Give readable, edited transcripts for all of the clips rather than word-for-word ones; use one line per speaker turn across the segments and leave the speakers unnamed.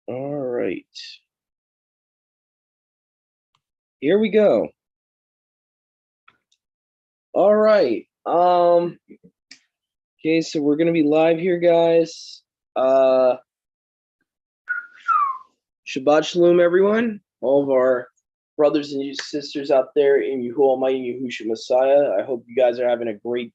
All right. Here we go. All right. Okay, so we're gonna be live here, guys. Shabbat Shalom, everyone. All of our brothers and sisters out there in Yahuwah Almighty Yahusha Messiah. I hope you guys are having a great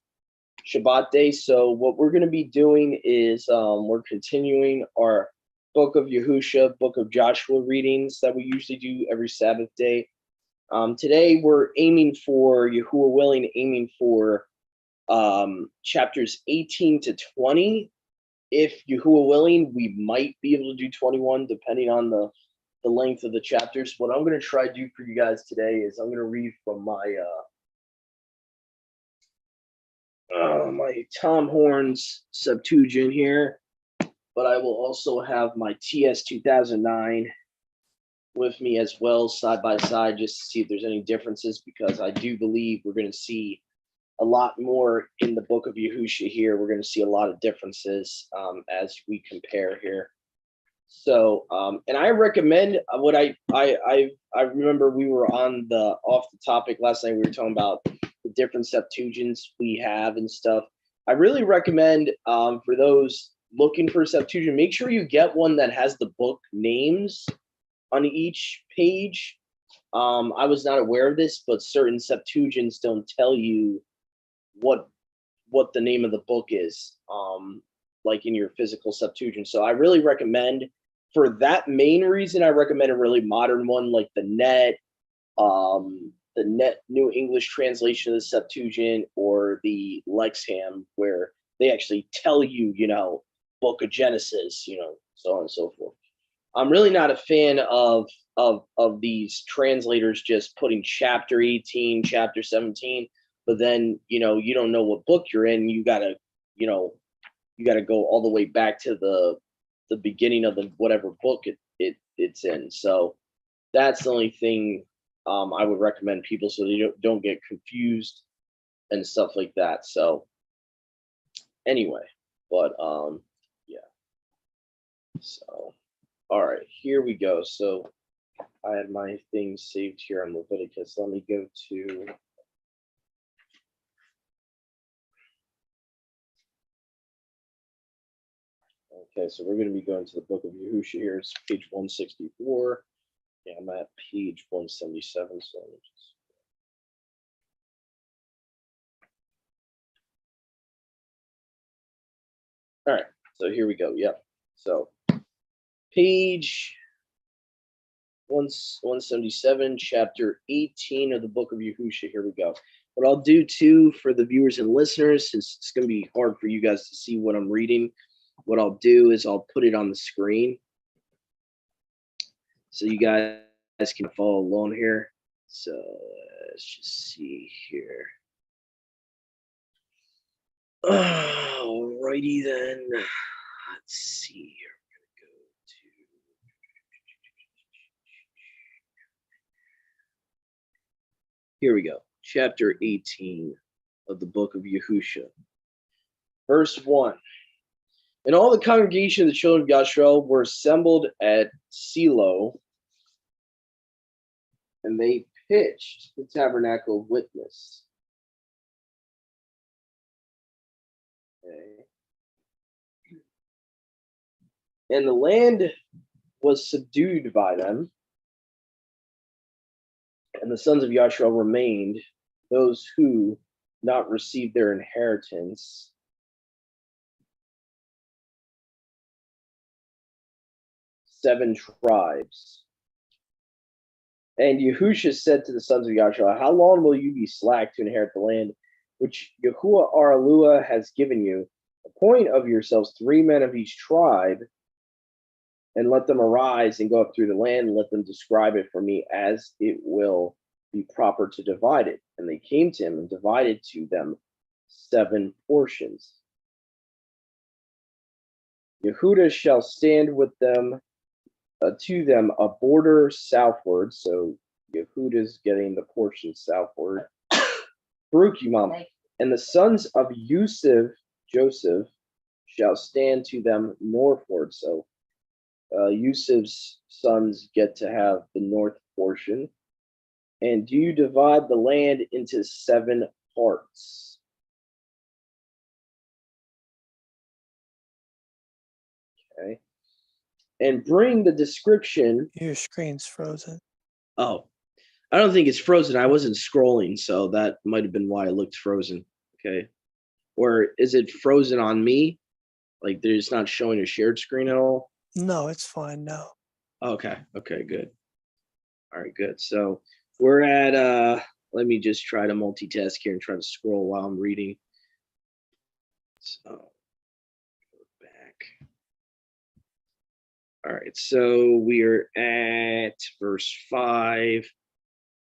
Shabbat day. So what we're gonna be doing is we're continuing our Book of Yahusha, Book of Joshua readings that we usually do every Sabbath day. Today we're aiming for, Yahuwah willing, aiming for chapters 18 to 20. If Yahuwah willing, we might be able to do 21 depending on the length of the chapters. What I'm going to try to do for you guys today is I'm going to read from my my Tom Horn's Septuagint here, but I will also have my TS 2009 with me as well, side by side, just to see if there's any differences, because I do believe we're going to see a lot more in the book of Yahusha here. We're going to see a lot of differences as we compare here. So, and I recommend what I remember we were on the off the topic last night. We were talking about the different Septuagints we have and stuff. I really recommend for those looking for a Septuagint, make sure you get one that has the book names on each page. I was not aware of this, but certain Septuagints don't tell you what the name of the book is, like in your physical Septuagint. So I really recommend, for that main reason, I recommend a really modern one like the Net New English translation of the Septuagint, or the Lexham, where they actually tell you, Book of Genesis, so on and so forth. I'm really not a fan of these translators just putting chapter 18, chapter 17, but then you don't know what book you're in. You gotta go all the way back to the beginning of the whatever book it's in. So that's the only thing I would recommend people, so they don't get confused and stuff like that. So anyway, but yeah. So all right, here we go. So I had my things saved here on Leviticus. Let me go to okay, so we're going to be going to the book of Yahusha here. It's page 164. Yeah, I'm at page 177. So let me just... All right, so here we go. Yep. So page 177, chapter 18 of the book of Yahusha. Here we go. What I'll do too for the viewers and listeners, since it's going to be hard for you guys to see what I'm reading, what I'll do is I'll put it on the screen so you guys can follow along here. So let's just see here. Alrighty then. Let's see here. We're gonna go to here we go. Chapter 18 of the book of Yahusha. Verse 1. And all the congregation of the children of Yashua were assembled at Silo, and they pitched the tabernacle of witness. Okay. And the land was subdued by them, and the sons of Yashua remained, those who not received their inheritance. Seven tribes. And Yahusha said to the sons of Yashua, how long will you be slack to inherit the land which Yahuwah our Eluah has given you? Appoint of yourselves 3 men of each tribe, and let them arise and go up through the land, and let them describe it for me, as it will be proper to divide it. And they came to him and divided to them 7 portions. Yehuda shall stand with them to them a border southward. So Yehuda's getting the portion southward. Baruch Imam. And the sons of Joseph shall stand to them northward. So Yusuf's sons get to have the north portion. And do you divide the land into 7 parts? Okay. And bring the description.
Your screen's frozen.
Oh, I don't think it's frozen. I wasn't scrolling, so that might have been why it looked frozen. Okay. Or is it frozen on me? Like they're just not showing a shared screen at all?
No, it's fine now.
Okay. Okay, good. All right, good. So we're at let me just try to multitask here and try to scroll while I'm reading. So go back. All right, so we are at verse 5.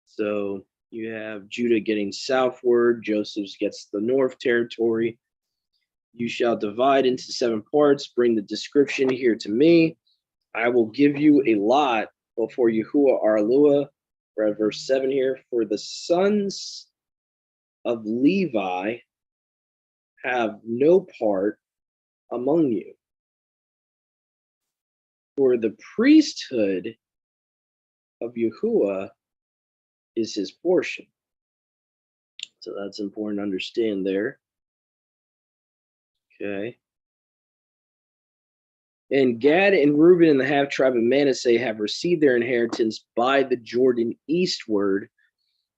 So you have Judah getting southward, Joseph gets the north territory. You shall divide into 7 parts, bring the description here to me. I will give you a lot before Yahuwah Arlua. We're at verse 7 here. For the sons of Levi have no part among you. For the priesthood of Yahuwah is his portion. So that's important to understand there. Okay. And Gad and Reuben and the half tribe of Manasseh have received their inheritance by the Jordan eastward,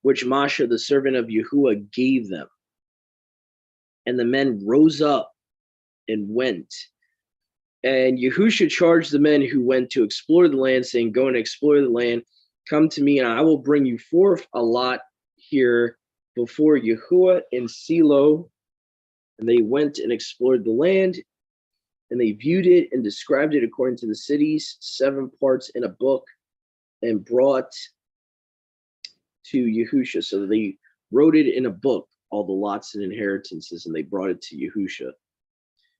which Moshe, the servant of Yahuwah, gave them. And the men rose up and went. And Yahusha charged the men who went to explore the land, saying, go and explore the land. Come to me, and I will bring you forth a lot here before Yahuwah in Silo. And they went and explored the land, and they viewed it and described it according to the cities, 7 parts in a book, and brought to Yahusha. So they wrote it in a book, all the lots and inheritances, and they brought it to Yahusha.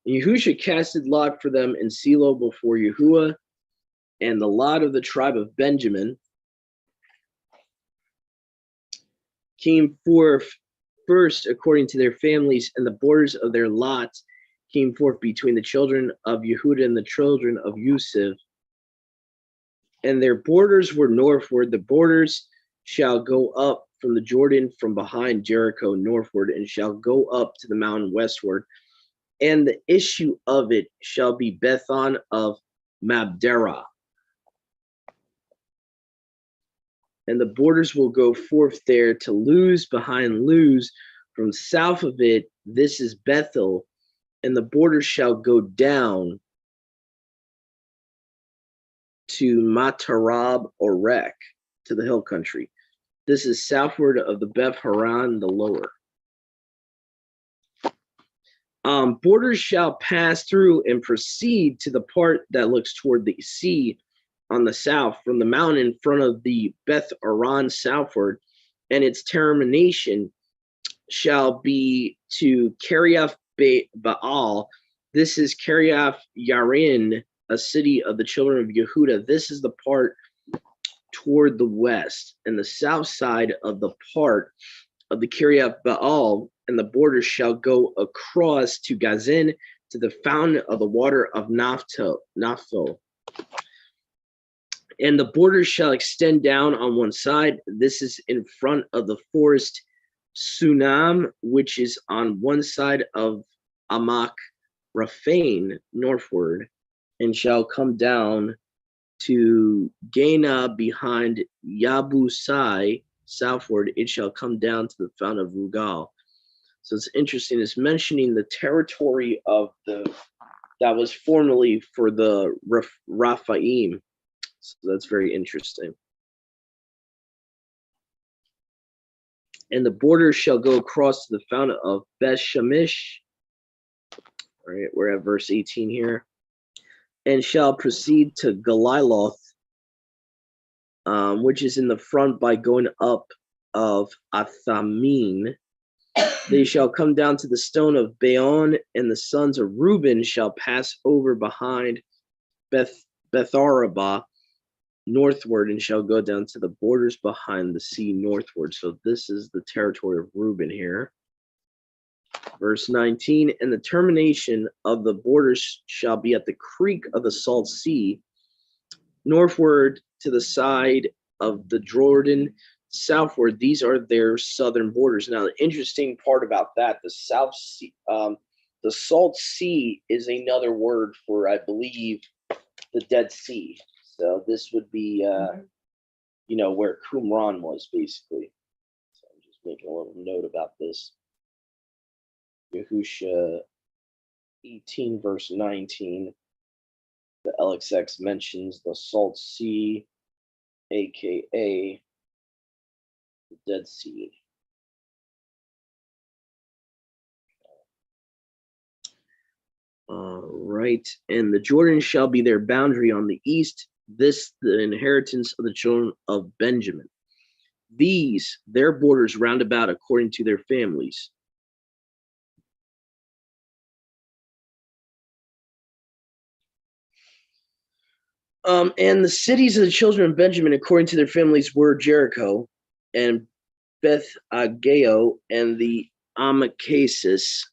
And Yahusha casted lot for them in Silo before Yahuwah, and the lot of the tribe of Benjamin came forth first according to their families, and the borders of their lots came forth between the children of Yehuda and the children of Yusuf. And their borders were northward. The borders shall go up from the Jordan from behind Jericho northward, and shall go up to the mountain westward. And the issue of it shall be Bethon of Mabderah. And the borders will go forth there to Luz behind Luz. From south of it, this is Bethel, and the borders shall go down to Matarab or Rek, to the hill country. This is southward of the Beth Haran, the lower. Borders shall pass through and proceed to the part that looks toward the sea on the south, from the mountain in front of the Beth Aran southward, and its termination shall be to Kiriath Baal. This is Kiriath Yarin, a city of the children of Yehuda. This is the part toward the west, and the south side of the part of the Kiriath Baal, and the borders shall go across to Gazin, to the fountain of the water of Naphthol. And the borders shall extend down on one side. This is in front of the forest Sunam, which is on one side of Amak Raphain northward, and shall come down to Gena behind Yabusai southward. It shall come down to the fountain of Rugal. So it's interesting. It's mentioning the territory of that was formerly for the Raphaim. So that's very interesting. And the borders shall go across to the fountain of Beth Shemesh. All right, we're at verse 18 here. And shall proceed to Galiloth, which is in the front by going up of Athamin. They shall come down to the stone of Baon, and the sons of Reuben shall pass over behind Betharabah northward, and shall go down to the borders behind the sea northward. So this is the territory of Reuben here. Verse 19, and the termination of the borders shall be at the creek of the salt sea, northward to the side of the Jordan, southward. These are their southern borders. Now, the interesting part about that, the South Sea, the Salt Sea is another word for, I believe, the Dead Sea. So this would be, where Qumran was, basically. So I'm just making a little note about this. Yahusha 18, verse 19. The LXX mentions the Salt Sea, aka the Dead Sea. Right, and the Jordan shall be their boundary on the east, this the inheritance of the children of Benjamin. These, their borders round about according to their families. And the cities of the children of Benjamin, according to their families, were Jericho, and Beth Ageo, and the Amacasis,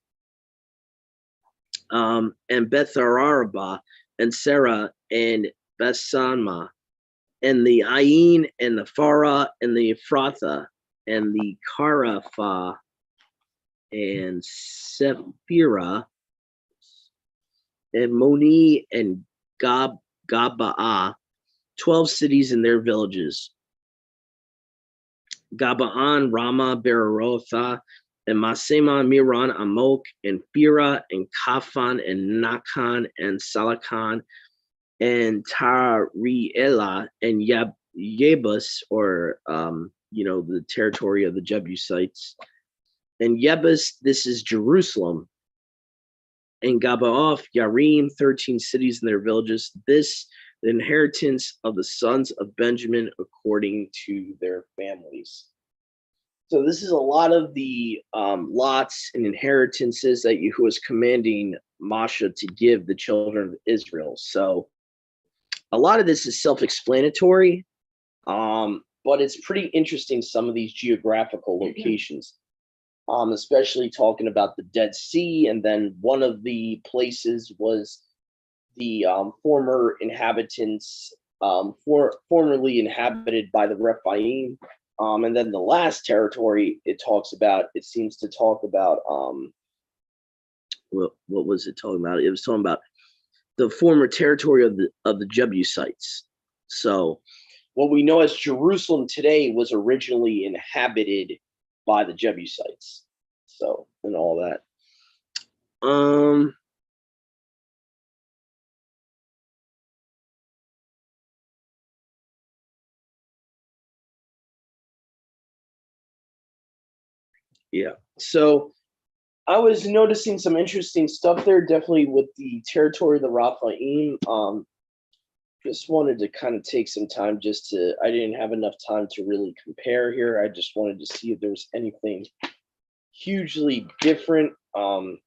and Beth Arabah, and Sarah, and Bethsanma, and the Ain, and the Farah, and the Ephrathah, and the Karapha, and Sephirah, and Moni, and Gaba'ah, 12 cities and their villages. Gaba'an, Rama, Beerotha, and Masema, Miran, Amok, and Phira, and Kafan, and Nakan, and Salakan, and Tariela, and Yebus, or the territory of the Jebusites. And Yebus, this is Jerusalem. And Gabaoth, Yarim, 13 cities and their villages. This, the inheritance of the sons of Benjamin according to their families. So this is a lot of the lots and inheritances that Yahuwah was commanding Moshe to give the children of Israel. So a lot of this is self-explanatory, but it's pretty interesting, some of these geographical locations. Especially talking about the Dead Sea, and then one of the places was the former inhabitants, formerly inhabited by the Rephaim, and then the last territory it seems to talk about, what was it talking about? It was talking about the former territory of the Jebusites. So what we know as Jerusalem today was originally inhabited by the Jebusites, so, and all that. Yeah, so I was noticing some interesting stuff there, definitely with the territory of the Raphaim. Just wanted to kind of take some time I didn't have enough time to really compare here. I just wanted to see if there's anything hugely different. Mom,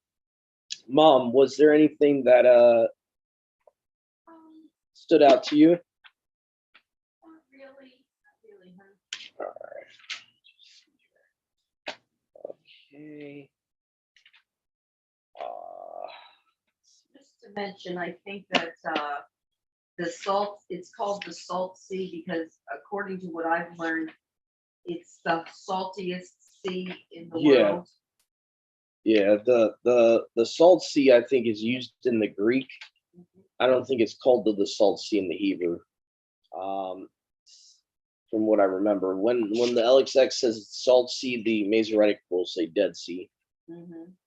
was there anything that stood out to you?
Not really, huh?
All right. Okay.
Just to mention, I think that it's called the Salt Sea because according to what I've learned, it's the saltiest sea in the world.
Yeah, the Salt Sea, I think, is used in the Greek. I don't think it's called the Salt Sea in the Hebrew. From what I remember, when the LXX says Salt Sea, the Masoretic will say Dead Sea.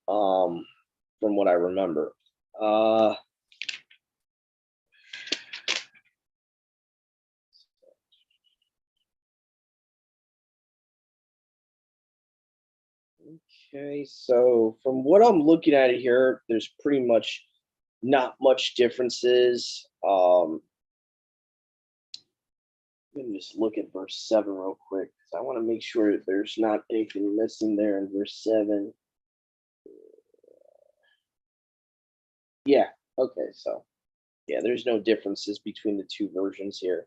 From what I remember. Okay, so from what I'm looking at here, there's pretty much not much differences. Let me just look at verse 7 real quick, because I want to make sure that there's not anything missing there in verse 7. Yeah, okay, so yeah, there's no differences between the two versions here.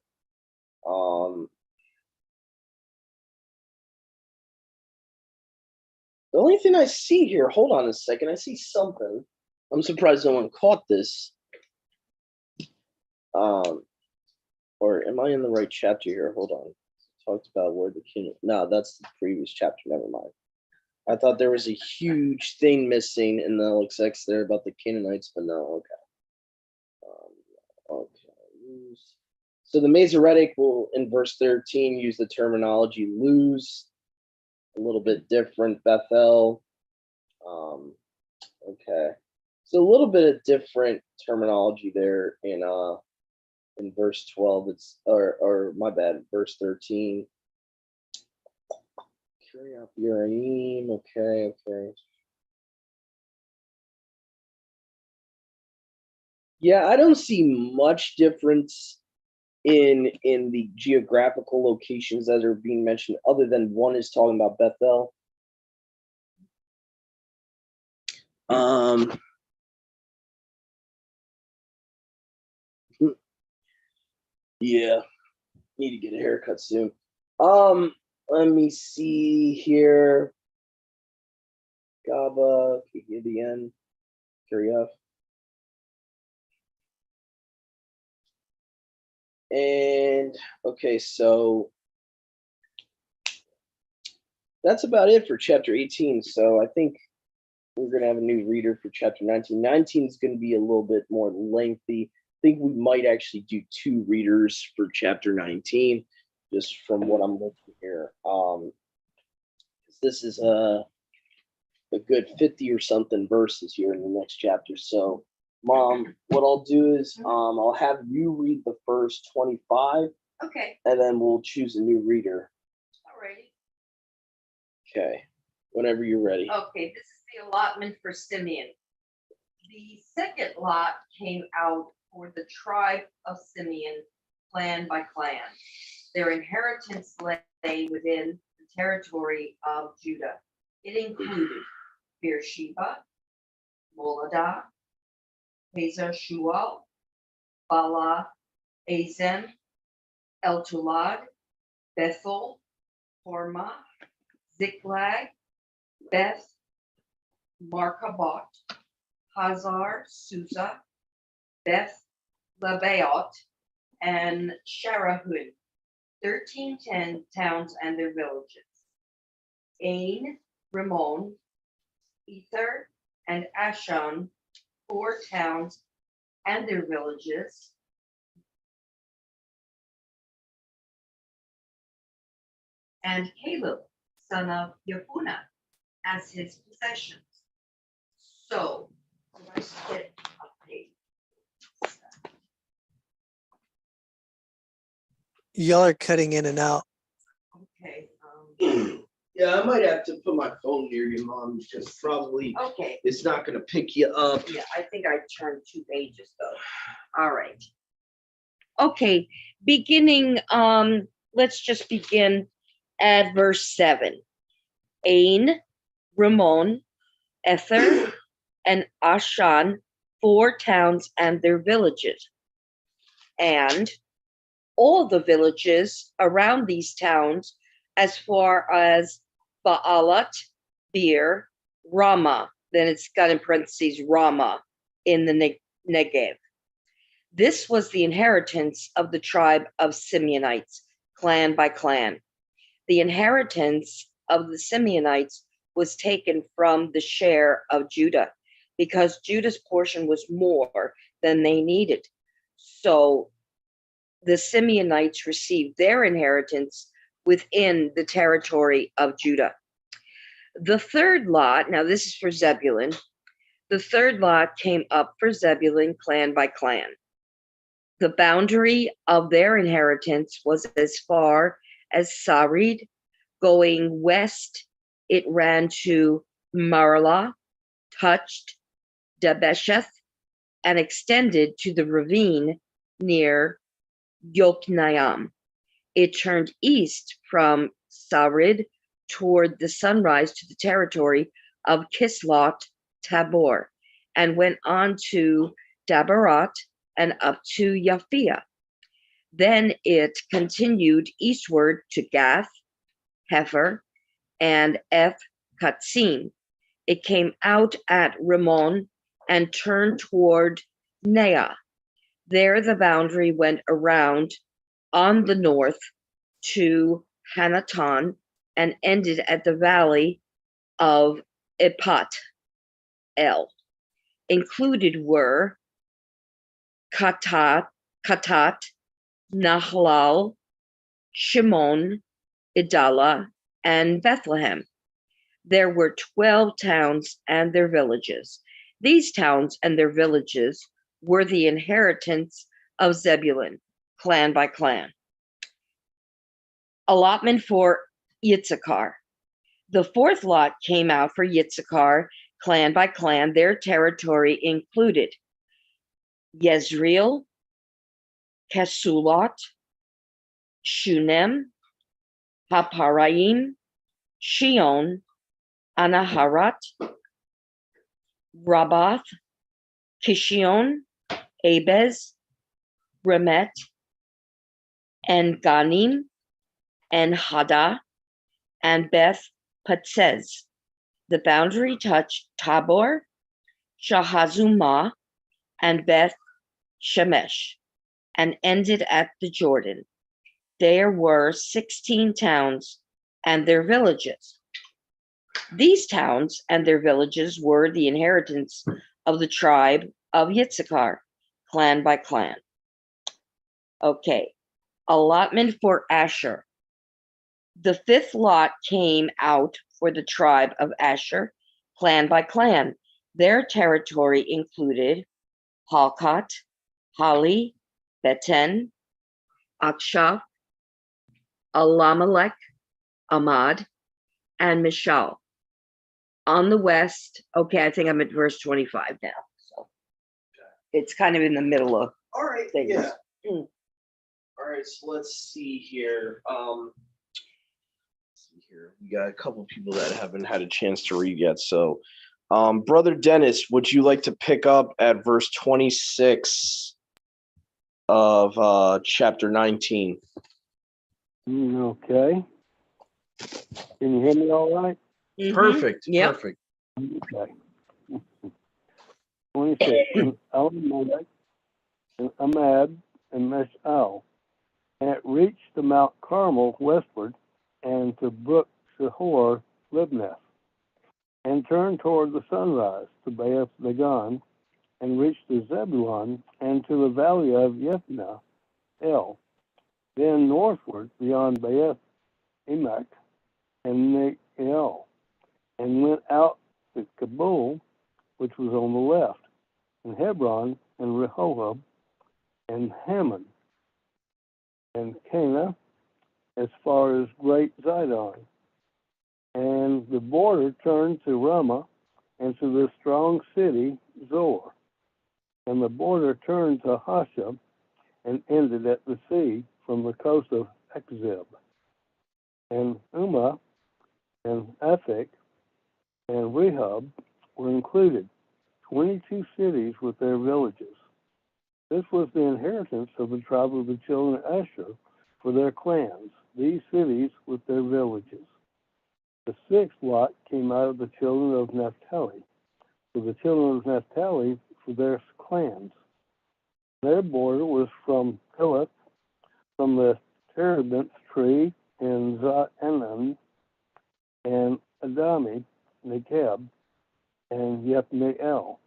The only thing I see here, hold on a second, I see something. I'm surprised no one caught this. or am I in the right chapter here? Hold on. Talked about where the king. No, that's the previous chapter. Never mind. I thought there was a huge thing missing in the LXX there about the Canaanites, but no. Okay. Okay. So the Masoretic will, in verse 13, use the terminology lose, a little bit different. Bethel. Okay. So a little bit of different terminology there in verse 12. It's or my bad, verse 13. Okay, okay. Yeah, I don't see much difference in the geographical locations that are being mentioned, other than one is talking about Bethel. Yeah, need to get a haircut soon. Let me see here. Gaba, Gideon, Kiryaf. And okay, so that's about it for chapter 18. So I think we're going to have a new reader for chapter 19. 19 is going to be a little bit more lengthy. I think we might actually do 2 readers for chapter 19, just from what I'm looking here. This is a good 50 or something verses here in the next chapter. So, Mom, what I'll do is I'll have you read the first 25.
Okay.
And then we'll choose a new reader.
Alrighty.
Okay. Whenever you're ready.
Okay, this is the allotment for Simeon. The second lot came out for the tribe of Simeon, clan by clan. Their inheritance lay within the territory of Judah. It included Beersheba, Moladah, Hazar Shual, Bala, Azem, El-Tulad, Bethel, Hormah, Ziklag, Beth, Markabot, Hazar, Susa, Beth Labaot, and Sharahud, 13 towns and their villages. Ain, Rimmon, Ether, and Ashon, 4 towns and their villages. And Caleb, son of Yefuneh, as his possessions. So, let's get a page.
Y'all are cutting in and out.
Okay.
Yeah, I might have to put my phone near you, Mom, because probably
Okay.
it's not going to pick you up.
Yeah, I think I turned 2 pages though. All right. Okay, beginning, let's just begin at verse 7. Ain, Rimmon, Ether, and Ashan, 4 towns and their villages. And all the villages around these towns, as far as Baalat, Beer, Ramah, then it's got in parentheses Ramah in the Negev. This was the inheritance of the tribe of Simeonites, clan by clan. The inheritance of the Simeonites was taken from the share of Judah, because Judah's portion was more than they needed. So the Simeonites received their inheritance within the territory of Judah. The third lot, now this is for Zebulun, the third lot came up for Zebulun clan by clan. The boundary of their inheritance was as far as Sarid. Going west, it ran to Marlah, touched Dabesheth, and extended to the ravine near Yokneam. It turned east from Sarid toward the sunrise to the territory of Kislot Tabor, and went on to Dabarat and up to Yaphia. Then it continued eastward to Gath, Hefer, and Eth Katzim. It came out at Rimmon and turned toward Neah. There the boundary went around on the north to Hanatan and ended at the valley of Epat El. Included were Katat, Nahlal, Shimon, Idala, and Bethlehem. There were 12 towns and their villages. These towns and their villages were the inheritance of Zebulun, clan by clan. Allotment for Yitzhakar. The fourth lot came out for Yitzhakar, clan by clan. Their territory included Yezreel, Kesulot, Shunem, Haparaim, Shion, Anaharat, Rabath, Kishion, Abez, Remet, and Ganim, and Hada, and Beth Patzez. The boundary touched Tabor, Shahazumah, and Beth Shemesh, and ended at the Jordan. There were 16 towns and their villages. These towns and their villages were the inheritance of the tribe of Yitzhakar, clan by clan. Okay, allotment for Asher. The fifth lot came out for the tribe of Asher, clan by clan. Their territory included Halkat, Hali, Beten, Akshaf, Alamelech, Amad, and Mishal. On the west, okay, I think I'm at verse 25 now. So it's kind of in the middle of
All right.
things.
Yeah.
Mm.
All right. So let's see here. We got a couple people that haven't had a chance to read yet. So, Brother Dennis, would you like to pick up at verse 26 of chapter 19?
Okay. Can you hear me all right?
Mhm.
Perfect.
Yep.
Perfect.
Okay. 26. And Elimelech, and Amad, and Meshal. And it reached the Mount Carmel westward, and to Brook Shihor Libnath, and turned toward the sunrise to Beth Dagon, and reached to Zebulun, and to the valley of Yethna El. Then northward beyond Beth Emek and Neel, and went out to Kabul, which was on the left, and Hebron, and Rehoboth, and Hammon, and Cana, as far as Great Zidon. And the border turned to Ramah, and to the strong city Zor. And the border turned to Hasha, and ended at the sea from the coast of Akzib. And Umah, and Aphek, and Rehob were included, 22 cities with their villages. This was the inheritance of the tribe of the children of Asher for their clans, these cities with their villages. The sixth lot came out of the children of Naphtali, for the children of Naphtali for their clans. Their border was from Pilith, from the terebinth tree in Zaanan, and Adami, Nekeb, and Yethniel,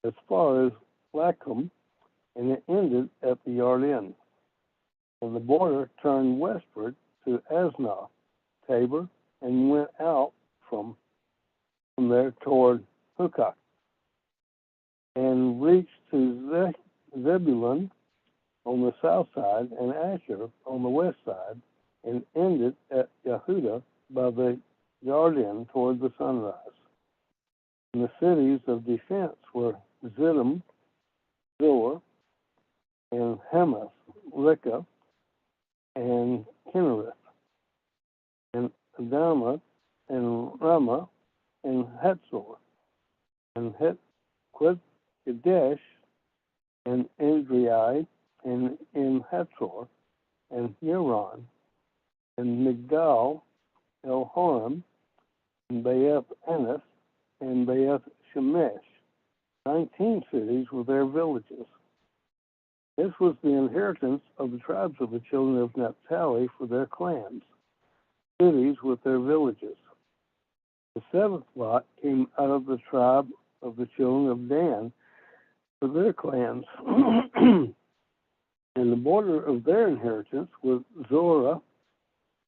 as far as Lachem, and it ended at the Yarden. And the border turned westward to Asnah, Tabor, and went out from there toward Hukok, and reached to Zebulun on the south side, and Asher on the west side, and ended at Yehuda by the Yarden toward the sunrise. And the cities of defense were Ziddim, Zor, and Hamath, Rikah, and Kinnereth, and Adama, and Ramah, and Hatzor, and Kadesh, and Andrei, and in Hatzor, and Huron, and Migdal, El Horam, and Beth Anas, and Beth Shemesh, 19 cities with their villages. This was the inheritance of the tribes of the children of Naphtali for their clans, cities with their villages. The seventh lot came out of the tribe of the children of Dan for their clans, and the border of their inheritance was Zorah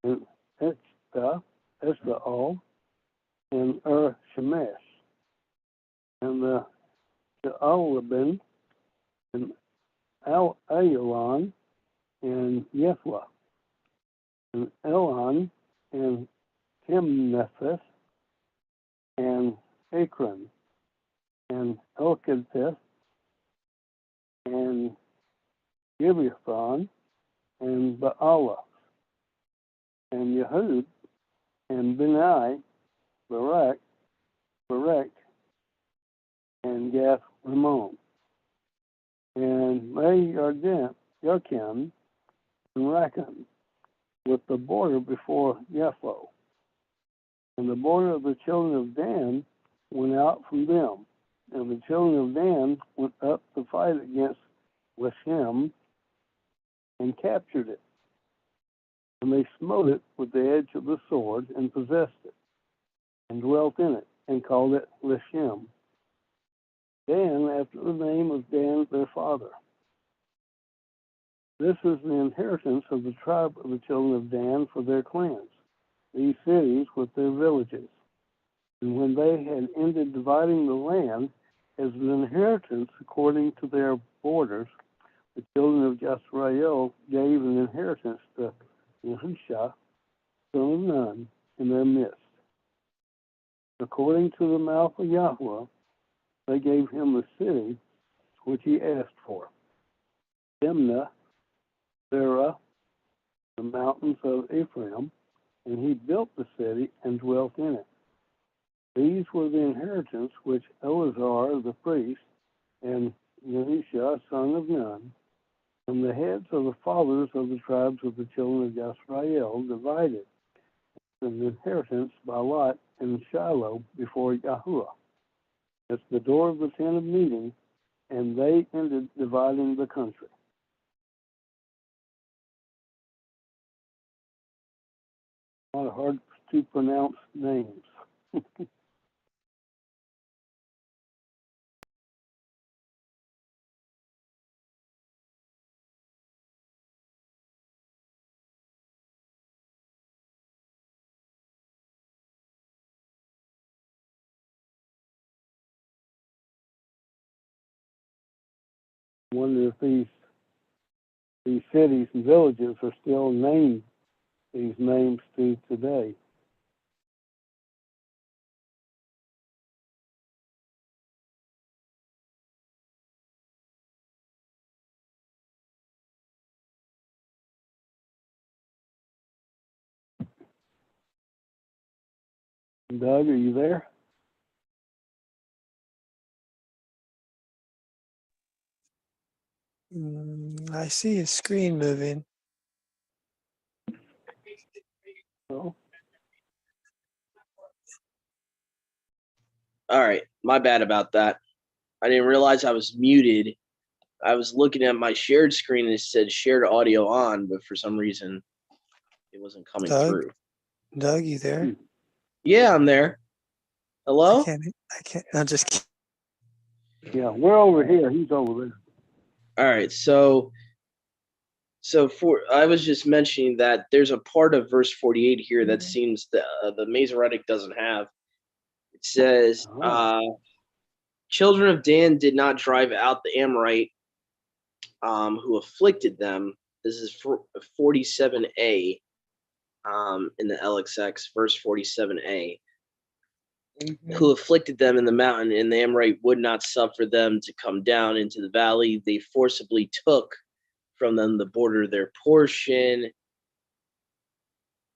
and Eshtaol and Shemesh, and the Shaalabin and Ayalon and Yephlah, and Elon and Timnatheth and Akron and Elkadith and Gibeathon and Baalah and Yehud and Benai, Barak, and Gath Ramon and Yarkim and Rakim, with the border before Yepho. And the border of the children of Dan went out from them, and the children of Dan went up to fight against Leshem and captured it. And they smote it with the edge of the sword and possessed it, and dwelt in it, and called it Leshem, Dan after the name of Dan their father. This is the inheritance of the tribe of the children of Dan for their clans, these cities with their villages. And when they had ended dividing the land as an inheritance according to their borders, the children of Jezreel gave an inheritance to Yahusha, son of Nun, in their midst. According to the mouth of Yahweh, they gave him the city which he asked for, Dimnah, Zerah, the mountains of Ephraim, and he built the city and dwelt in it. These were the inheritance which Eleazar the priest and Yahusha, son of Nun, from the heads of the fathers of the tribes of the children of Yisrael, divided an inheritance by lot in Shiloh before Yahuwah. At the door of the tent of meeting, and they ended dividing the country. A lot of hard to pronounce names. I wonder if these cities and villages are still named these names to today. Doug, are you there?
I see his screen moving.
No?
All right, my bad about that. I didn't realize I was muted. I was looking at my shared screen and it said shared audio on, but for some reason it wasn't coming through.
Doug, you there?
Yeah, I'm there. Hello?
I can't. I'm just kidding.
Yeah, we're over here. He's over there.
All right, so I was just mentioning that there's a part of verse 48 here that seems the Masoretic doesn't have. It says, children of Dan did not drive out the Amorite who afflicted them. This is 47a in the LXX, verse 47a. Who afflicted them in the mountain, and the Amorite would not suffer them to come down into the valley. They forcibly took from them the border of their portion.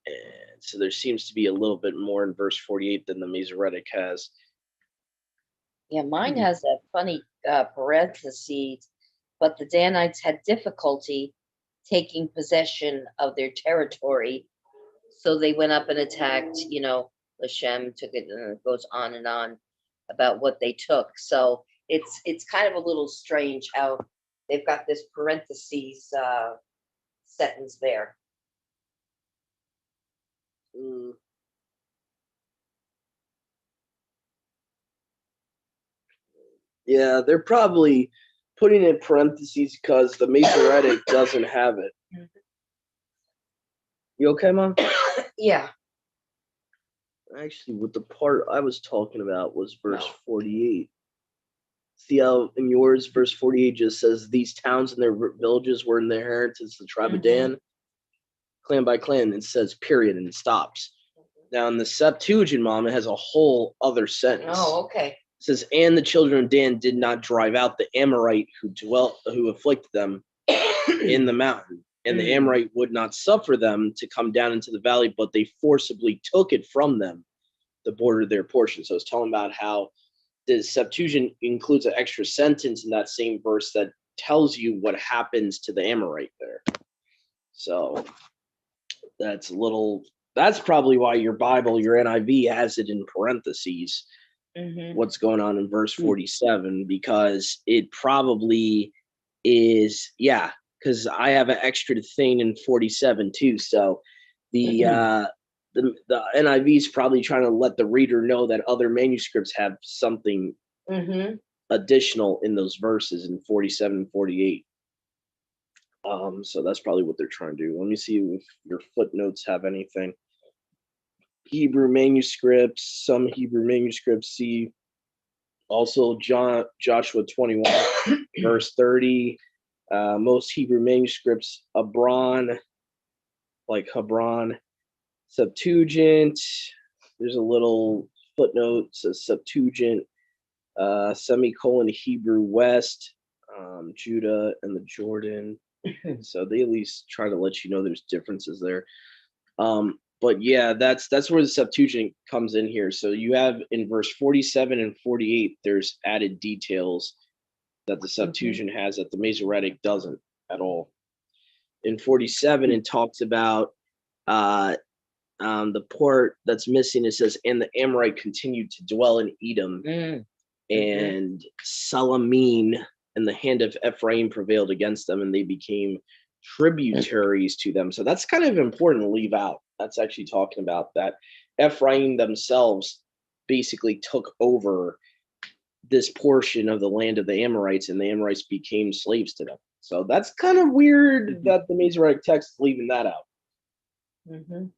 And so there seems to be a little bit more in verse 48 than the Masoretic has.
Yeah, mine has a funny parentheses, but the Danites had difficulty taking possession of their territory. So they went up and attacked, Lashem took it, and it goes on and on about what they took. So it's kind of a little strange how They've got this parentheses sentence there.
Mm. Yeah, they're probably putting in parentheses because the Masoretic doesn't have it. You okay, Mom?
Yeah.
Actually, what the part I was talking about was verse
No.
48. See how in yours, verse 48 just says, these towns and their villages were in the inheritance of the tribe of Dan, clan by clan. It says period and it stops. Now in the Septuagint, Mom, it has a whole other sentence.
Oh, okay.
It says, and the children of Dan did not drive out the Amorite who afflicted them in the mountain. And the Amorite would not suffer them to come down into the valley, but they forcibly took it from them, the border of their portion. So it's telling about how the Septuagint includes an extra sentence in that same verse that tells you what happens to the Amorite there. So that's probably why your Bible, your NIV, has it in parentheses, what's going on in verse 47, because it probably is, because I have an extra thing in 47 too. So the NIV is probably trying to let the reader know that other manuscripts have something additional in those verses in 47 and 48. So that's probably what they're trying to do. Let me see if your footnotes have anything. Hebrew manuscripts, some Hebrew manuscripts see also Joshua 21, verse 30. Most Hebrew manuscripts, Hebron, Septuagint. There's a little footnote, says Septuagint, semicolon Hebrew West, Judah and the Jordan. So they at least try to let you know there's differences there. But yeah, that's where the Septuagint comes in here. So you have in verse 47 and 48, there's added details that the Septuagint has that the Masoretic doesn't at all. In 47, it talks about the part that's missing. It says, and the Amorite continued to dwell in Edom, and Salamine and the hand of Ephraim prevailed against them, and they became tributaries to them. So that's kind of important to leave out. That's actually talking about that Ephraim themselves basically took over this portion of the land of the Amorites, and the Amorites became slaves to them. So that's kind of weird that the Masoretic text is leaving that out. And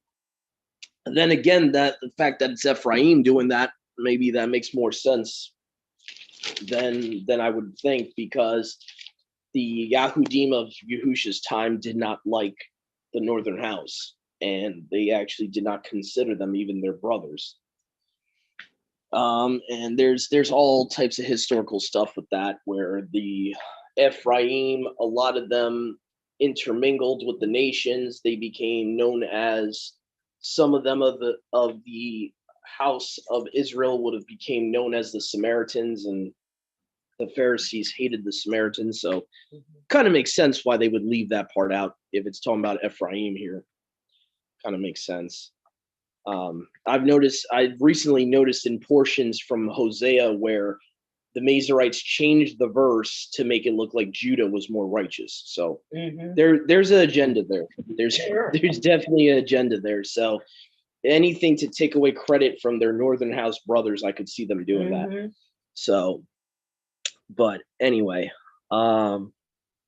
then again, that the fact that it's Ephraim doing that, maybe that makes more sense than I would think, because the Yahudim of Yahusha's time did not like the northern house, and they actually did not consider them even their brothers. And there's all types of historical stuff with that, where the Ephraim, a lot of them intermingled with the nations. They became known as, some of them of the house of Israel would have became known as the Samaritans, and the Pharisees hated the Samaritans. So kind of makes sense why they would leave that part out if it's talking about Ephraim here. Kind of makes sense. I've recently noticed in portions from Hosea where the Masoretes changed the verse to make it look like Judah was more righteous. So there's an agenda there. There's definitely an agenda there. So anything to take away credit from their northern house brothers, I could see them doing that. So, but anyway, and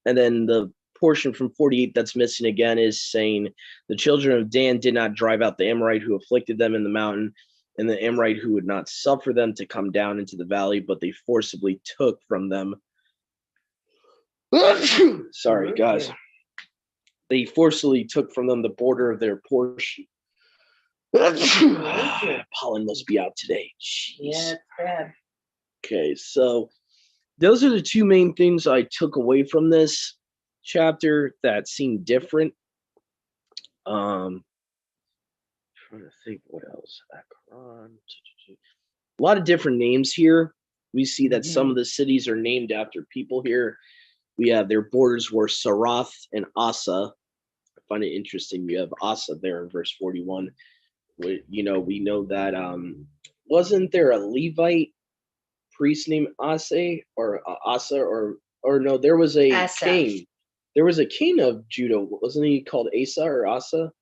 then the portion from 48 that's missing again is saying, the children of Dan did not drive out the Amorite who afflicted them in the mountain, and the Amorite who would not suffer them to come down into the valley, but they forcibly took from them. Sorry, guys. They forcibly took from them the border of their portion. Pollen must be out today. Jeez.
Yeah, it's bad.
Okay, so those are the two main things I took away from this chapter that seemed different. Trying to think what else. Akron. A lot of different names here. We see that some of the cities are named after people here. We have their borders were Sarath and Asa. I find it interesting. You have Asa there in verse 41. We know that wasn't there a Levite priest named Asa or or no, there was a
Asaph.
king. There was a king of Judah. Wasn't he called Asa or Asa?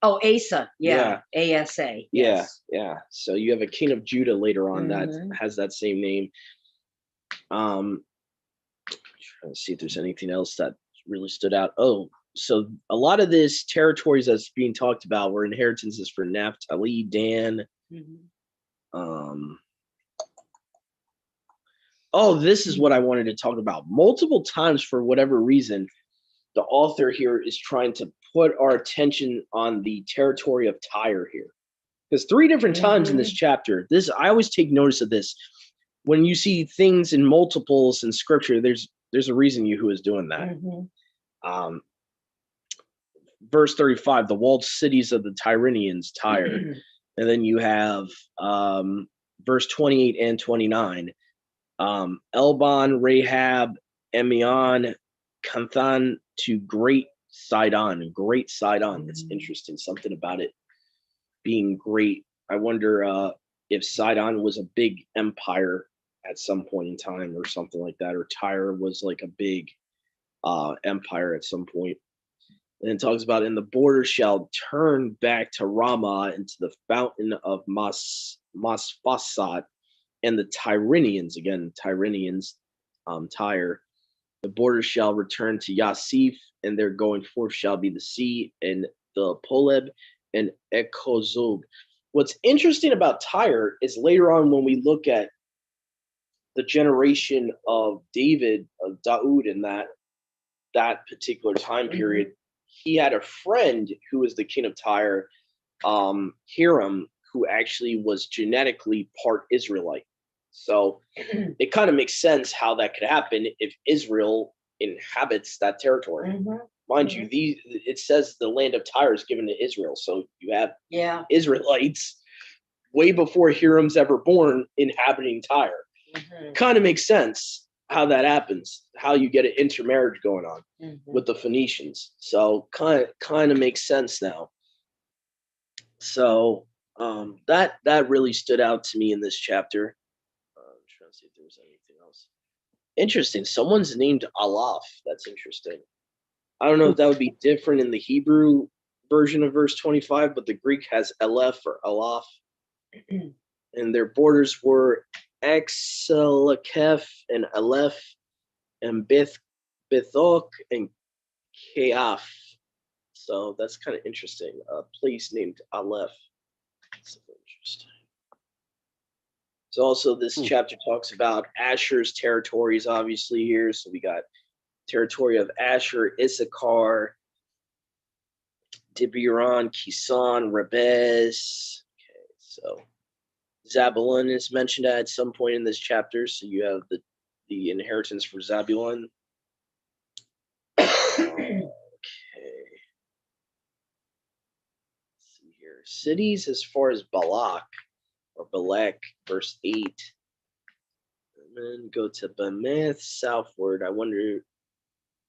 Oh, Asa. Yeah. ASA. Yes.
Yeah. So you have a king of Judah later on that
Mhm.
has that same name. Trying to see if there's anything else that really stood out. Oh, so a lot of this territories that's being talked about were inheritances for Naphtali, Dan.
Mhm.
Oh, this is what I wanted to talk about. Multiple times, for whatever reason, the author here is trying to put our attention on the territory of Tyre here. Because 3 different times in this chapter, this I always take notice of this. When you see things in multiples in scripture, there's a reason Yahuwah is doing that.
Mhm.
Verse 35, the walled cities of the Tyrrhenians, Tyre. And then you have verse 28 and 29. Elbon, Rahab, Emion, Kanthan to Great Sidon. Great Sidon. That's interesting. Something about it being great. I wonder if Sidon was a big empire at some point in time or something like that, or Tyre was like a big empire at some point. And it talks about, and the border shall turn back to Ramah into the fountain of Masphasat, and the Tyrrhenians, again, Tyrrhenians, Tyre. The border shall return to Yasif, and their going forth shall be the sea, and the Poleb, and Ekozog. What's interesting about Tyre is later on when we look at the generation of David, of Daud, in that particular time period, he had a friend who was the king of Tyre, Hiram, who actually was genetically part Israelite. So it kind of makes sense how that could happen if Israel inhabits that territory. Mind you, it says the land of Tyre is given to Israel. So you have Israelites way before Hiram's ever born inhabiting Tyre. Kind of makes sense how that happens, how you get an intermarriage going on with the Phoenicians. So kind of makes sense now. So that really stood out to me in this chapter. I'm trying to see if there was anything else. Interesting. Someone's named Alaf. That's interesting. I don't know if that would be different in the Hebrew version of verse 25, but the Greek has Aleph or Alaf. And their borders were Exelakef and Aleph and Bethok and Keaf. So that's kind of interesting. A place named Aleph. That's interesting. So also this chapter talks about Asher's territories, obviously, here. So we got territory of Asher, Issachar, Dibiron, Kisan, Rebez. Okay, so Zabulon is mentioned at some point in this chapter. So you have the inheritance for Zabulon. Okay. Let's see here. Cities as far as Balak or Balak, verse 8. And then go to Bameth southward. I wonder,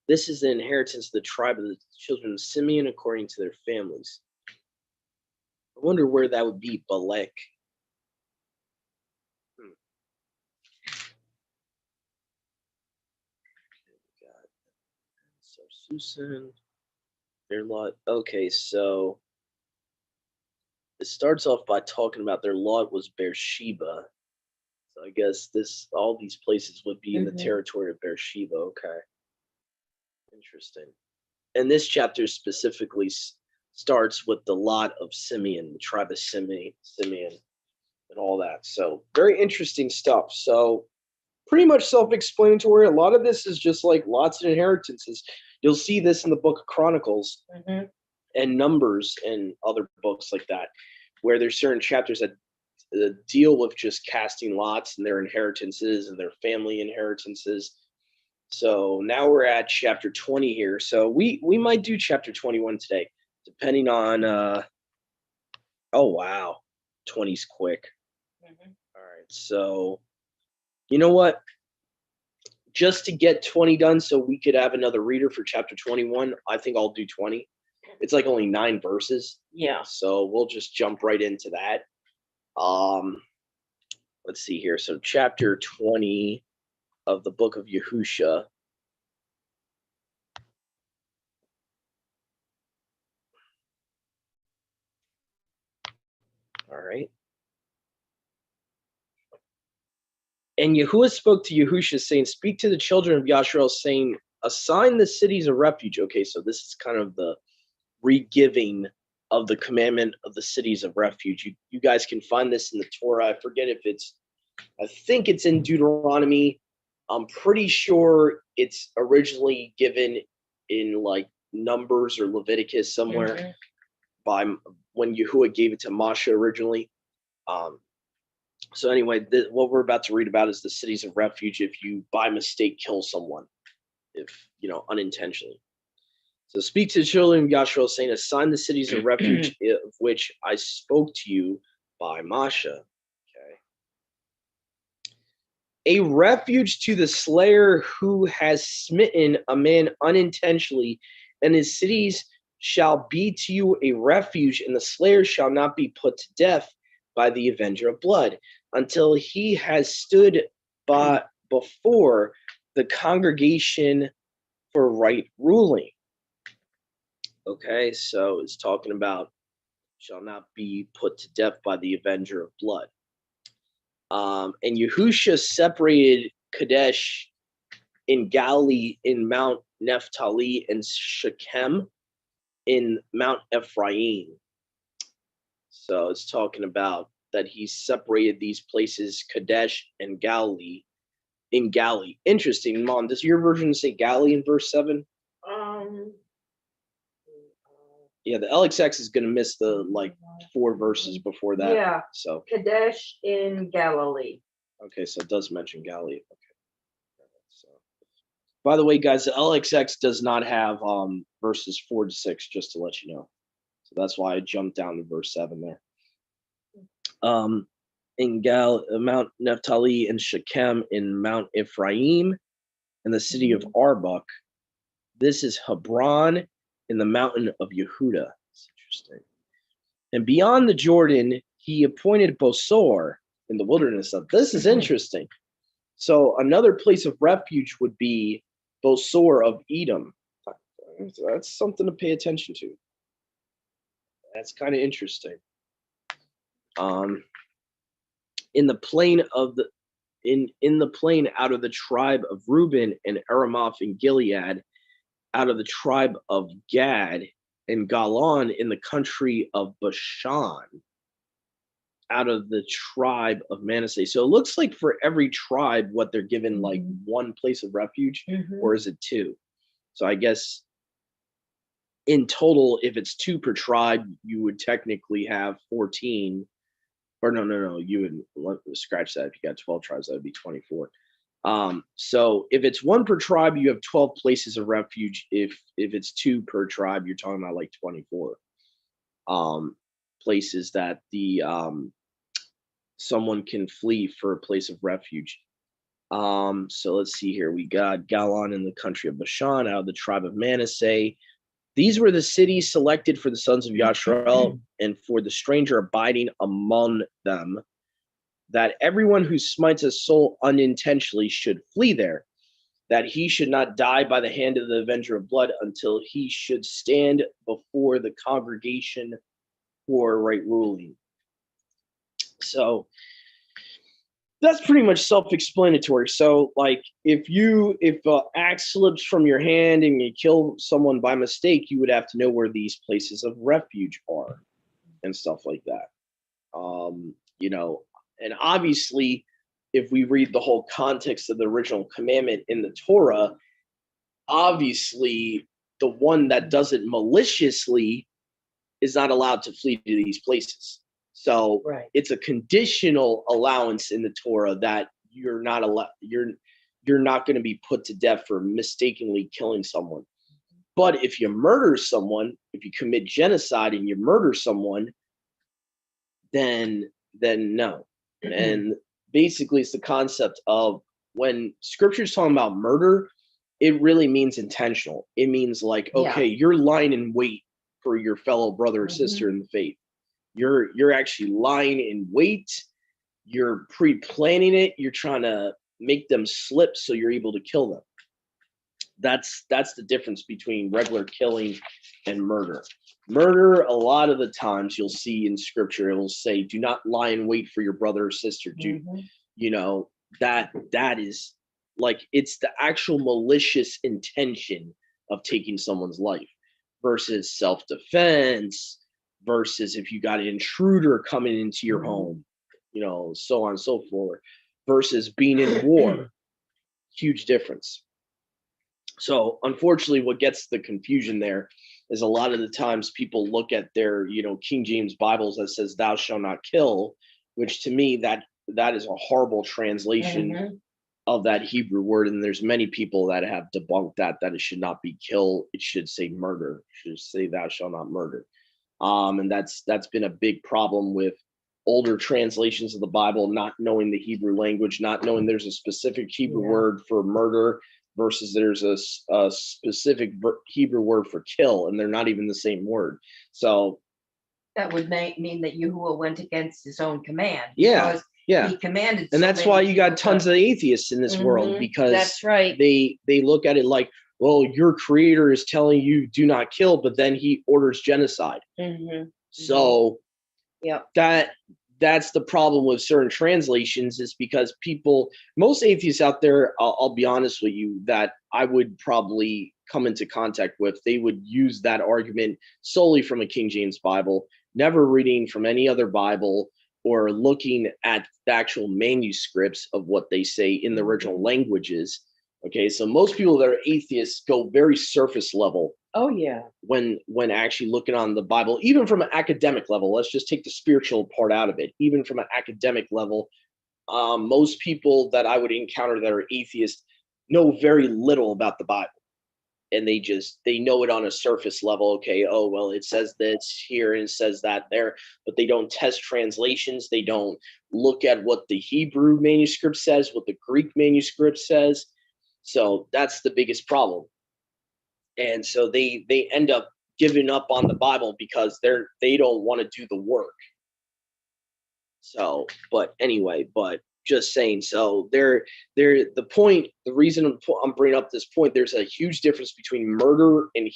this is the inheritance of the tribe of the children of Simeon according to their families. I wonder where that would be, Balak. So Susan, their lot. Okay, so it starts off by talking about their lot was Beersheba. So I guess all these places would be in the territory of Beersheba. Okay, interesting. And this chapter specifically starts with the lot of Simeon, the tribe of Simeon, and all that. So very interesting stuff. So pretty much self-explanatory. A lot of this is just like lots of inheritances. You'll see this in the book of Chronicles and Numbers and other books like that, where there's certain chapters that deal with just casting lots and their inheritances and their family inheritances. So now we're at chapter 20 here. So we might do chapter 21 today, depending on oh wow, 20's quick. All right, so you know what? Just to get 20 done so we could have another reader for chapter 21, I think I'll do 20. It's like only 9 verses.
Yeah.
So we'll just jump right into that. Let's see here. So chapter 20 of the book of Yahusha. right. And Yahuwah spoke to Yahusha, saying, "Speak to the children of Yashrael, saying, assign the cities of refuge." Okay, so this is kind of the re-giving of the commandment of the cities of refuge. You guys can find this in the Torah. I forget if I think it's in Deuteronomy. I'm pretty sure it's originally given in like Numbers or Leviticus somewhere by when Yahuwah gave it to Moshe originally. So anyway, what we're about to read about is the cities of refuge if you by mistake kill someone, if unintentionally. So speak to the children of Yashrael, saying, assign the cities of refuge of which I spoke to you by Moshe. Okay. A refuge to the slayer who has smitten a man unintentionally, and his cities shall be to you a refuge, and the slayer shall not be put to death by the avenger of blood, until he has stood before the congregation for right ruling. Okay, so it's talking about shall not be put to death by the avenger of blood. And Yahusha separated Kadesh in Galilee in Mount Naphtali and Shechem in Mount Ephraim. So it's talking about that he separated these places, Kadesh and Galilee, in Galilee. Interesting, Mom. Does your version say Galilee in verse 7? Yeah, the LXX is going to miss the 4 verses before that.
Yeah.
So
Kadesh in Galilee.
okay, so it does mention Galilee. Okay. So, by the way, guys, the LXX does not have verses 4 to 6, just to let you know. So that's why I jumped down to verse 7 there. In Mount Naphtali and Shechem in Mount Ephraim and the city of Arbuk. This is Hebron in the mountain of Yehuda. That's interesting. And beyond the Jordan, he appointed Bosor in the wilderness. This is interesting. So another place of refuge would be Bosor of Edom. That's something to pay attention to. That's kind of interesting. In the plain of the in the plain out of the tribe of Reuben and Aramoth and Gilead, out of the tribe of Gad and Galan in the country of Bashan, out of the tribe of Manasseh. So it looks like for every tribe, what they're given one place of refuge, or is it 2? So I guess in total, if it's 2 per tribe, you would technically have 14. Or no, you would scratch that. If you got 12 tribes, that would be 24. So if it's 1 per tribe, you have 12 places of refuge. If it's 2 per tribe, you're talking about 24 places that the someone can flee for a place of refuge. So let's see here. We got Galan in the country of Bashan, out of the tribe of Manasseh. These were the cities selected for the sons of Yashrael and for the stranger abiding among them, that everyone who smites a soul unintentionally should flee there, that he should not die by the hand of the avenger of blood until he should stand before the congregation for right ruling. So that's pretty much self-explanatory. So if axe slips from your hand and you kill someone by mistake, you would have to know where these places of refuge are and stuff like that. And obviously if we read the whole context of the original commandment in the Torah, obviously the one that does it maliciously is not allowed to flee to these places. So It's a conditional allowance in the Torah that you're not allowed. You're not going to be put to death for mistakenly killing someone. But if you murder someone, if you commit genocide and you murder someone, then no. And basically, it's the concept of when Scripture is talking about murder, it really means intentional. It means you're lying in wait for your fellow brother or sister in the faith. You're actually lying in wait. You're pre-planning it. You're trying to make them slip so you're able to kill them. That's the difference between regular killing and murder. Murder, a lot of the times you'll see in scripture, it will say, do not lie in wait for your brother or sister. You know, that is like, it's the actual malicious intention of taking someone's life versus self-defense, versus if you got an intruder coming into your home, you know, so on and so forth, versus being in war. Huge difference. So unfortunately, what gets the confusion there is a lot of the times people look at their, you know, King James Bibles that says thou shalt not kill, which to me, that is a horrible translation of that Hebrew word. And there's many people that have debunked that it should not be kill. It should say murder. It should say thou shalt not murder. And that's been a big problem with older translations of the Bible, not knowing the Hebrew language, not knowing there's a specific Hebrew word for murder versus there's a specific Hebrew word for kill, and they're not even the same word. So
that would mean that Yahuwah went against his own command.
Yeah.
He commanded.
And that's why you got tons of atheists in this world, because
that's right.
They look at it like, well, your creator is telling you do not kill, but then he orders genocide. So that's the problem with certain translations, is because most atheists out there, I'll be honest with you, that I would probably come into contact with, they would use that argument solely from a King James Bible, never reading from any other Bible or looking at the actual manuscripts of what they say in the original languages. Okay, so most people that are atheists go very surface level.
Oh yeah.
When actually looking on the Bible, even from an academic level, let's just take the spiritual part out of it. Even from an academic level, most people that I would encounter that are atheists know very little about the Bible, and they know it on a surface level. Okay, oh well, it says this here and it says that there, but they don't test translations. They don't look at what the Hebrew manuscript says, what the Greek manuscript says. So that's the biggest problem. And so they end up giving up on the Bible because they don't want to do the work. So, but anyway, just saying, so the reason I'm bringing up this point, there's a huge difference between murder and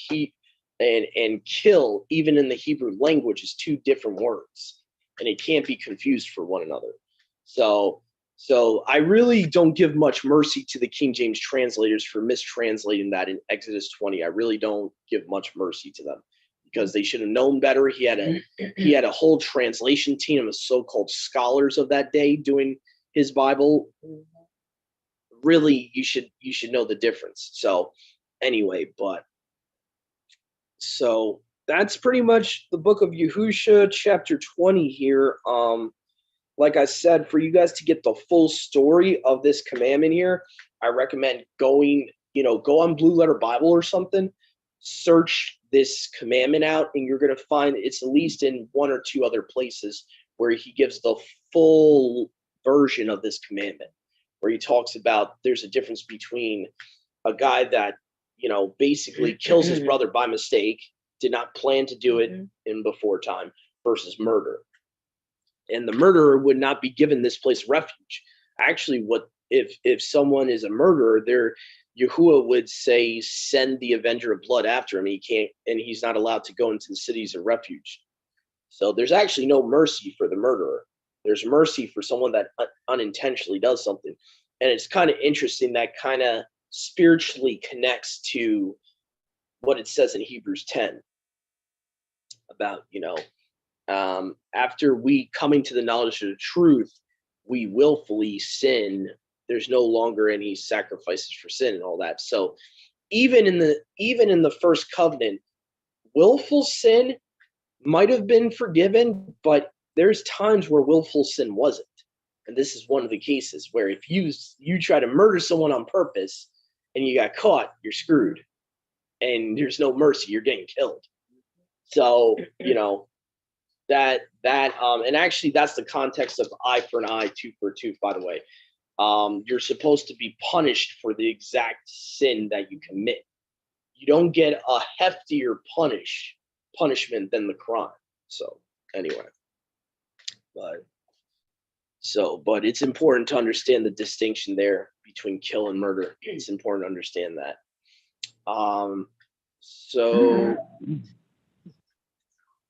and kill, even in the Hebrew language, is two different words, and it can't be confused for one another. So I really don't give much mercy to the King James translators for mistranslating that in Exodus 20. I really don't give much mercy to them, because they should have known better. He had a whole translation team of so-called scholars of that day doing his Bible. Really, you should know the difference. So anyway, so that's pretty much the book of Yahusha, chapter 20 here. Like I said, for you guys to get the full story of this commandment here, I recommend go on Blue Letter Bible or something, search this commandment out, and you're going to find it's at least in one or two other places where he gives the full version of this commandment, where he talks about there's a difference between a guy that, basically kills his brother by mistake, did not plan to do it in before time, versus murder. And the murderer would not be given this place refuge. Actually, if someone is a murderer, Yahuwah would say, send the avenger of blood after him. He can't, and he's not allowed to go into the cities of refuge. So there's actually no mercy for the murderer. There's mercy for someone that unintentionally does something. And it's kind of interesting, that kind of spiritually connects to what it says in Hebrews 10 about, after we coming to the knowledge of the truth, we willfully sin. There's no longer any sacrifices for sin and all that. So even in the first covenant, willful sin might have been forgiven, but there's times where willful sin wasn't. And this is one of the cases where if you try to murder someone on purpose and you got caught, you're screwed. And there's no mercy, you're getting killed. So, and actually that's the context of eye for an eye, tooth for a tooth, by the way. You're supposed to be punished for the exact sin that you commit. You don't get a heftier punishment than the crime. So anyway, but it's important to understand the distinction there between kill and murder. It's important to understand that. So, all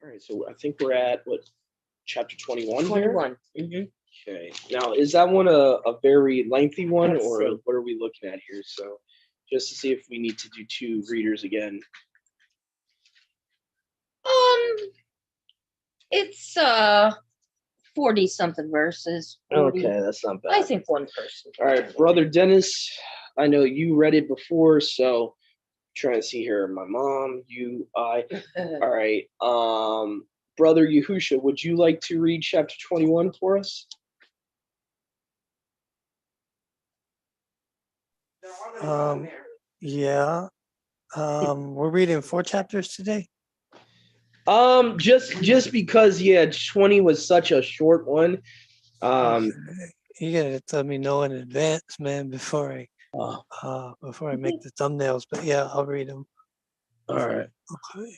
right. So I think we're at what, chapter 21 here?
21. Mm-hmm.
Okay. Now, is that one a very lengthy one,
Let's
or
see.
what are we looking at here? So, just to see if we need to do 2 readers again.
It's 40 something verses. 40.
Okay, that's not bad.
I think one person.
All right, brother Dennis. I know you read it before, so trying to see here. My mom, you, I. All right. Brother Yahusha, would you like to read chapter 21 for us?
Yeah. We're reading 4 chapters today.
Just because 20 was such a short one.
Okay. You gotta let me know in advance, man, before I make the thumbnails. But yeah, I'll read them.
All right.
Okay.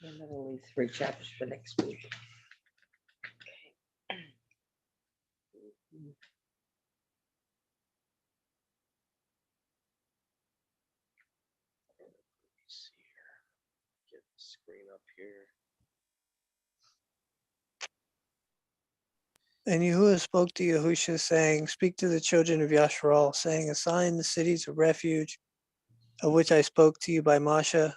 And then we'll leave 3 chapters for next week.
Let's see here. Get the screen up here.
And Yahuwah spoke to Yahusha, saying, Speak to the children of Yasharal, saying, Assign the cities of refuge, of which I spoke to you by Masha,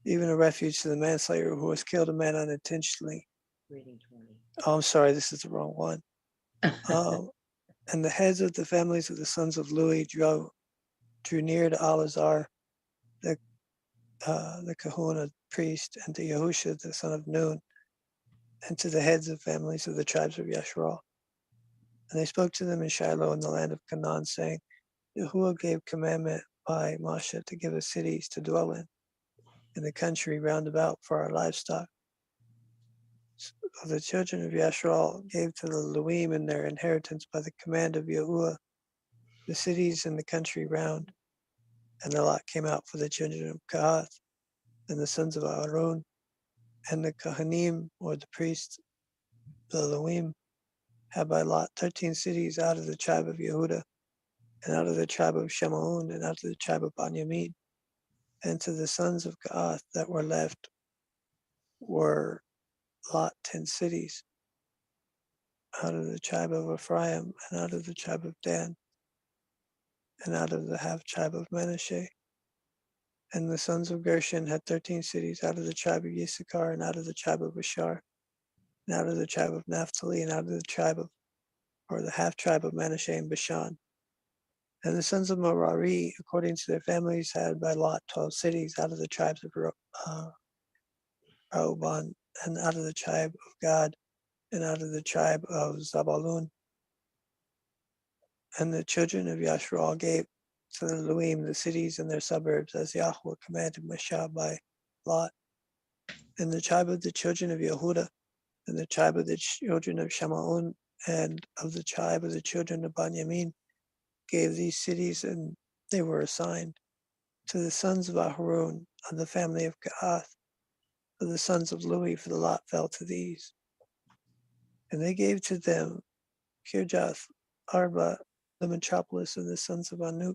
even a refuge to the manslayer who has killed a man unintentionally.
Reading 20.
Oh, I'm sorry, this is the wrong one. And the heads of the families of the sons of Louis drew near to Alazar, the kahuna priest, and to Yahusha, the son of Nun, and to the heads of families of the tribes of Yasharal. And they spoke to them in Shiloh in the land of Canaan, saying, Yahuwah gave commandment by Moshe to give us cities to dwell in the country round about for our livestock. So the children of Yasharal gave to the Luim in their inheritance by the command of Yahuwah the cities in the country round. And the lot came out for the children of Kahath and the sons of Aaron and the Kohanim, or the priests, the Luim, had by lot 13 cities out of the tribe of Yehuda, and out of the tribe of Shemaun, and out of the tribe of Benjamin. And to the sons of Gaath that were left were lot 10 cities, out of the tribe of Ephraim, and out of the tribe of Dan, and out of the half tribe of Manasseh. And the sons of Gershon had 13 cities, out of the tribe of Issachar, and out of the tribe of Ashar, and out of the tribe of Naphtali, and out of the tribe of, or the half tribe of Manasseh and Bashan. And the sons of Merari, according to their families, had by lot 12 cities, out of the tribes of Reuben, and out of the tribe of Gad, and out of the tribe of Zabulon. And the children of Yashral gave to the Luim the cities and their suburbs, as Yahweh commanded Moshe by lot. And the tribe of the children of Yehuda, and the tribe of the children of Shemaun, and of the tribe of the children of Benjamin, gave these cities, and they were assigned to the sons of Aharon of the family of Gaath, of the sons of Louis, for the lot fell to these. And they gave to them Kirjath Arba, the metropolis of the sons of Anuk.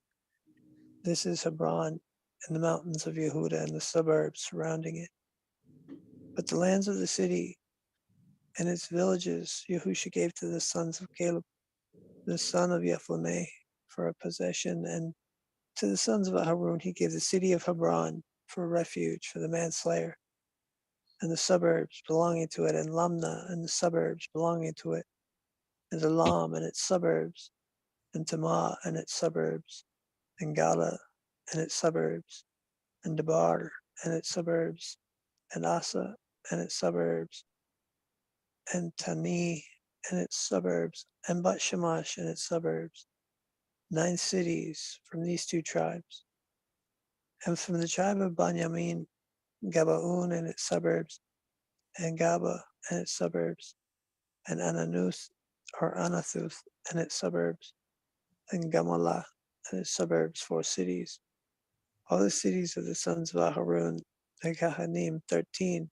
This is Hebron, and the mountains of Yehuda, and the suburbs surrounding it. But the lands of the city and its villages Yahusha gave to the sons of Caleb, the son of Yephuneh, for a possession, and to the sons of Aharon he gave the city of Hebron for a refuge for the manslayer, and the suburbs belonging to it, and Lamna and the suburbs belonging to it, and Elam and its suburbs, and Tamah and its suburbs, and Gala and its suburbs, and Debar and its suburbs, and Asa and its suburbs, and Tani and its suburbs, and Bat Shemash and its suburbs. 9 cities from these 2 tribes. And from the tribe of Benjamin, Gabaon and its suburbs, and Gaba and its suburbs, and Ananuth or Anathuth and its suburbs, and Gamala and its suburbs, 4 cities. All the cities of the sons of Aharon, the Kahanim, 13.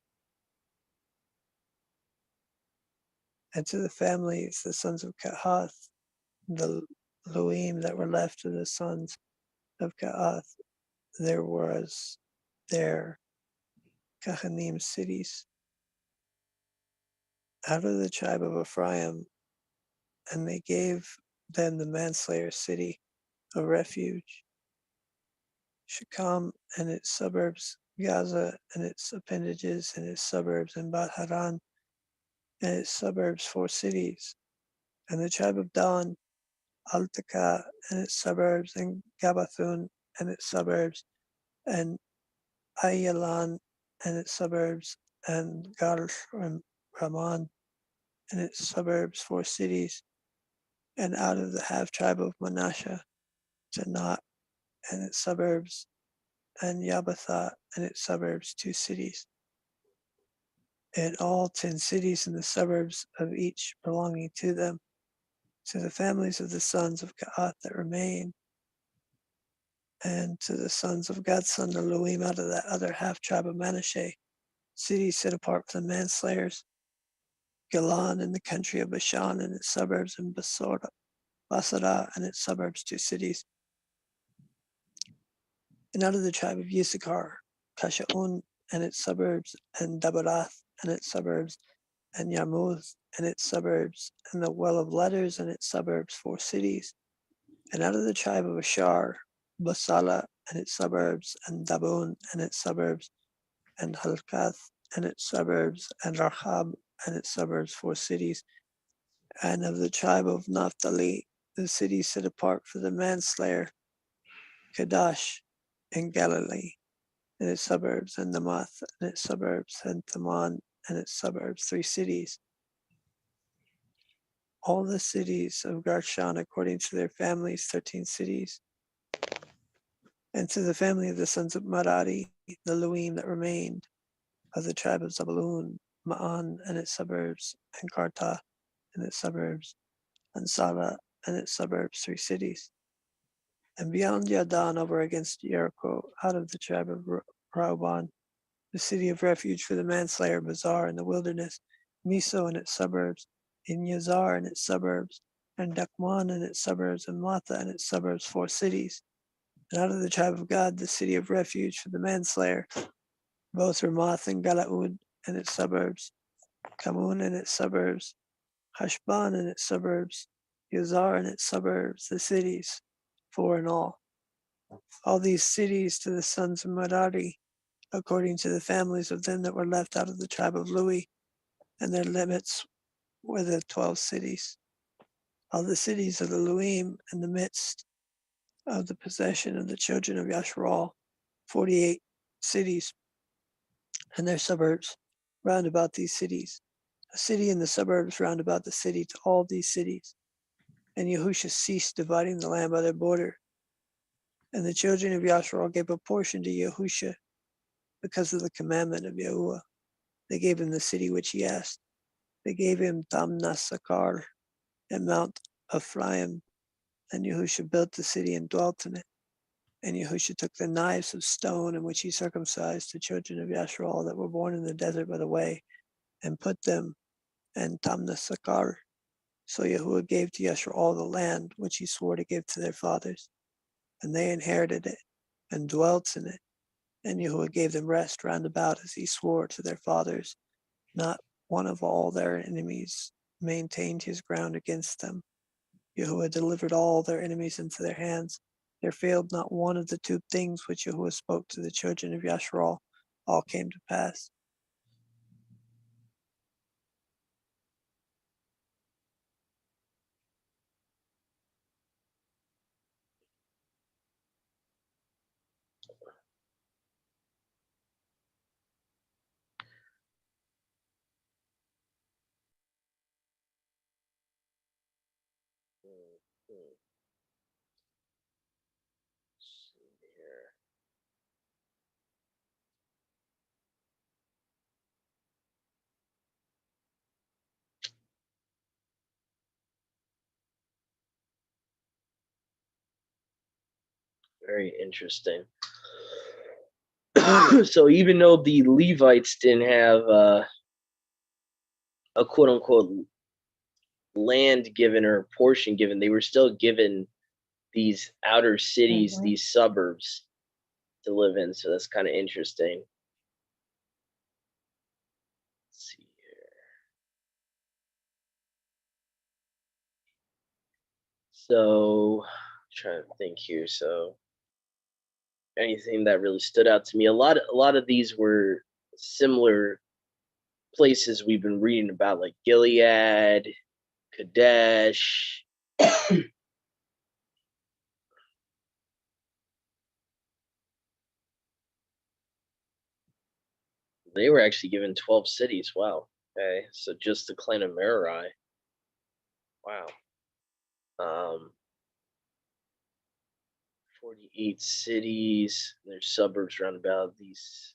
And to the families, the sons of Kahath, the Luim that were left of the sons of Gaath, there was their Kahanim cities out of the tribe of Ephraim, and they gave them the manslayer city of refuge, Shechem and its suburbs, Gaza and its appendages and its suburbs, and Bat Haran and its suburbs, 4 cities, and the tribe of Dan, Altaka and its suburbs, and Gabathun and its suburbs, and Ayalan and its suburbs, and Gal Raman and its suburbs, 4 cities, and out of the half tribe of Manasseh, Janat and its suburbs, and Yabatha and its suburbs, 2 cities. In all 10 cities and the suburbs of each belonging to them, to the families of the sons of Gaath that remain, and to the sons of Gad's son Elohim out of that other half tribe of Manasseh, cities set apart for the manslayers, Gilan in the country of Bashan and its suburbs, and Basara and its suburbs, 2 cities. And out of the tribe of Yissachar, Kashaun and its suburbs, and Dabarath and its suburbs, and Yarmouth and its suburbs, and the well of letters and its suburbs, 4 cities. And out of the tribe of Ashar, Basala and its suburbs, and Dabun and its suburbs, and Halkath and its suburbs, and Rahab and its suburbs, 4 cities. And of the tribe of Naphtali, the cities set apart for the manslayer, Kadash in Galilee and its suburbs, and Namath and its suburbs, and Taman and its suburbs, 3 cities. All the cities of Garshan according to their families, 13 cities. And to the family of the sons of Merari, the Luim that remained, of the tribe of Zabulun, Ma'an and its suburbs, and Karta and its suburbs, and Sala and its suburbs, 3 cities. And beyond Yardan over against Jericho, out of the tribe of Rauban, the city of refuge for the manslayer, Bazar in the wilderness, Miso and its suburbs, in Yazar and its suburbs, and Dakman and its suburbs, and Matha and its suburbs, 4 cities. And out of the tribe of God, the city of refuge for the manslayer, both Ramoth and Galaud and its suburbs, Kamun and its suburbs, Hashban and its suburbs, Yazar and its suburbs, the cities, 4 in all. All these cities to the sons of Merari, according to the families of them that were left out of the tribe of Lui, and their limits were the 12 cities. All the cities of the Luim in the midst of the possession of the children of Yasharal, 48 cities, and their suburbs round about these cities. A city and the suburbs round about the city to all these cities. And Yahusha ceased dividing the land by their border. And the children of Yasharal gave a portion to Yahusha because of the commandment of Yahuwah. They gave him the city which he asked. They gave him Tamnasakar and Mount Ephraim, and Yahusha built the city and dwelt in it. And Yahusha took the knives of stone in which he circumcised the children of Yasharal that were born in the desert by the way, and put them in Tamnasakar. So Yahuwah gave to Yasharal the land which he swore to give to their fathers, and they inherited it and dwelt in it. And Yahuwah gave them rest round about as he swore to their fathers. Not one of all their enemies maintained his ground against them. Yahuwah delivered all their enemies into their hands. There failed not one of the 2 things which Yahuwah spoke to the children of Yasharal. All came to pass.
Very interesting. So even though the Levites didn't have a quote unquote land given or portion given. They were still given these outer cities,
Mhm.
these suburbs to live in. So that's kind of interesting. Let's see here. So trying to think here. So anything that really stood out to me, a lot of these were similar places we've been reading about, like Gilead, Kadesh. They were actually given 12 cities. Wow. Okay. So just the clan of Merari. Wow. 48 cities. There's suburbs around about these.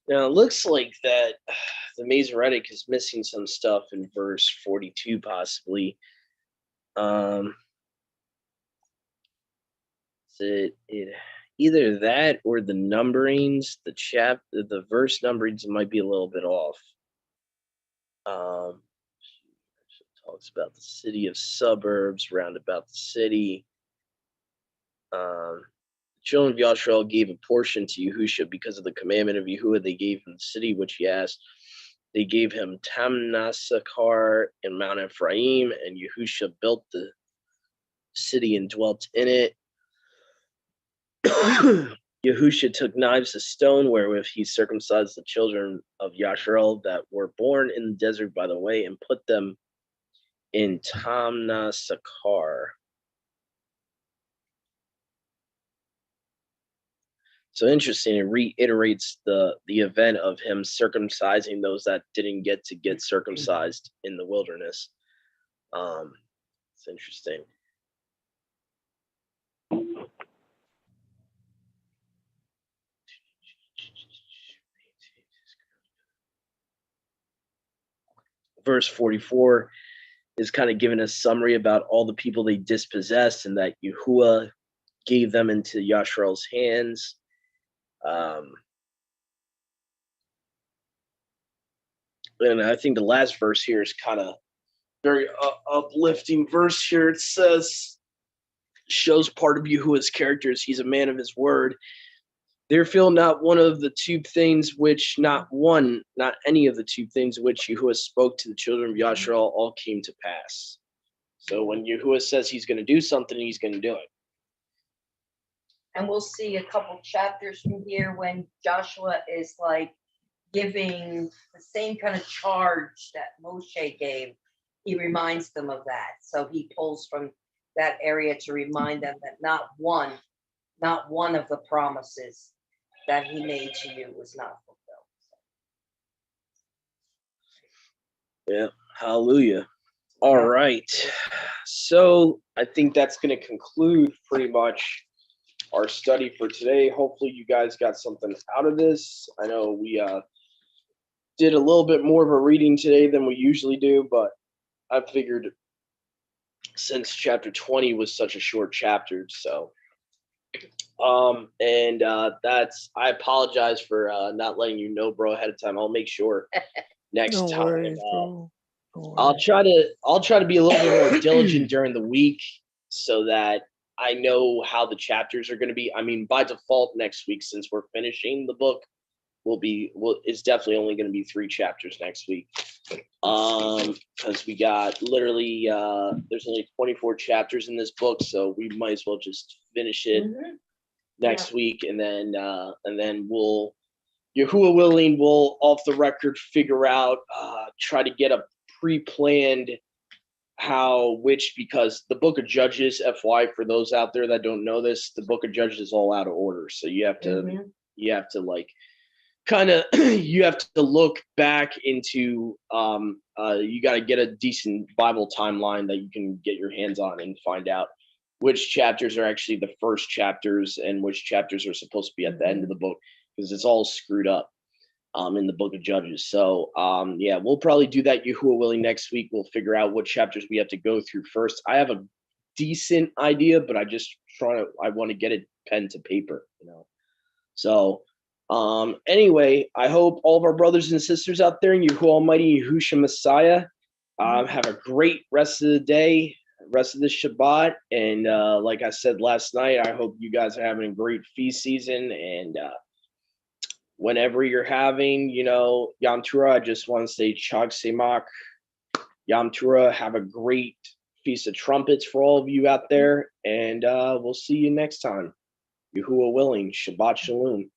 Now it looks like that the Masoretic is missing some stuff in verse 42, possibly. It either that or the numberings, the verse numberings might be a little bit off. It talks about the city of suburbs, round about the city. The children of Yashrael gave a portion to Yahusha because of the commandment of Yahuwah. They gave him the city which he asked. They gave him Tamnasakar and Mount Ephraim, and Yahusha built the city and dwelt in it. Yahusha took knives of stone wherewith he circumcised the children of Yashrael that were born in the desert by the way, and put them in Tamnasakar. So interesting. It reiterates the event of him circumcising those that didn't get circumcised in the wilderness. It's interesting. Verse 44 is kind of giving a summary about all the people they dispossessed and that Yahuwah gave them into Yashrael's hands. And I think the last verse here is kind of very uplifting verse here. It says, shows part of Yahuwah's characters. He's a man of his word. Therefore, not one of the two things which, not any of the two things which Yahuwah spoke to the children of Yashrael all came to pass. So when Yahuwah says he's going to do something, he's going to do it.
And we'll see a couple chapters from here when Joshua is like giving the same kind of charge that Moshe gave. He reminds them of that. So he pulls from that area to remind them that not one of the promises that he made to you was not fulfilled.
Yeah, hallelujah. All right. So I think that's going to conclude pretty much our study for today. Hopefully you guys got something out of this. I know we did a little bit more of a reading today than we usually do, but I figured since chapter 20 was such a short chapter, so I apologize for not letting you know, bro, ahead of time. I'll make sure next
No
time.
worries, bro. No
I'll
worries.
try to be a little bit more diligent during the week so that I know how the chapters are going to be. I mean, by default, next week, since we're finishing the book, it's definitely only going to be 3 chapters next week. Because we got literally there's only 24 chapters in this book, so we might as well just finish it next week, and then we'll, Yahuwah willing, we'll off the record figure out, try to get a pre-planned because the book of Judges, FY, for those out there that don't know this, the book of Judges is all out of order. So you have to like kind of you have to look back into you got to get a decent Bible timeline that you can get your hands on and find out which chapters are actually the first chapters and which chapters are supposed to be at the end of the book, because it's all screwed up in the book of Judges. So yeah, we'll probably do that, Yahuwah willing, next week. We'll figure out what chapters we have to go through first. I have a decent idea, but I want to get it pen to paper, So anyway, I hope all of our brothers and sisters out there in Yahuwah Almighty, Yahusha Messiah, Have a great rest of the day, rest of the Shabbat. And like I said last night, I hope you guys are having a great feast season. And whenever you're having, Yom Teruah, I just want to say Chag Semak, Yom Teruah. Have a great Feast of Trumpets for all of you out there. And we'll see you next time. Yahuwah willing. Shabbat Shalom.